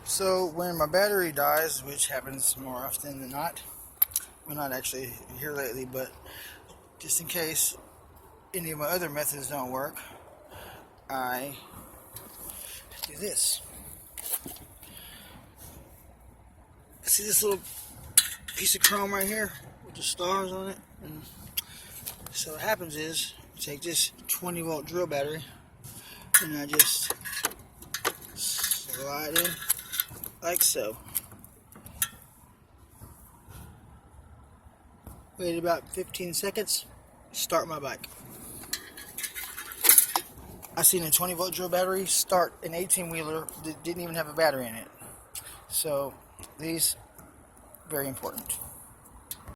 So when my battery dies, which happens more often than not, well, not actually here lately, but just in case any of my other methods don't work, I do this. See this little piece of chrome right here with the stars on it? And so what happens is, I take this 20-volt drill battery and I just slide in like so. Wait about 15 seconds, start my bike. I seen a 20-volt drill battery start an 18-wheeler that didn't even have a battery in it. So these, very important.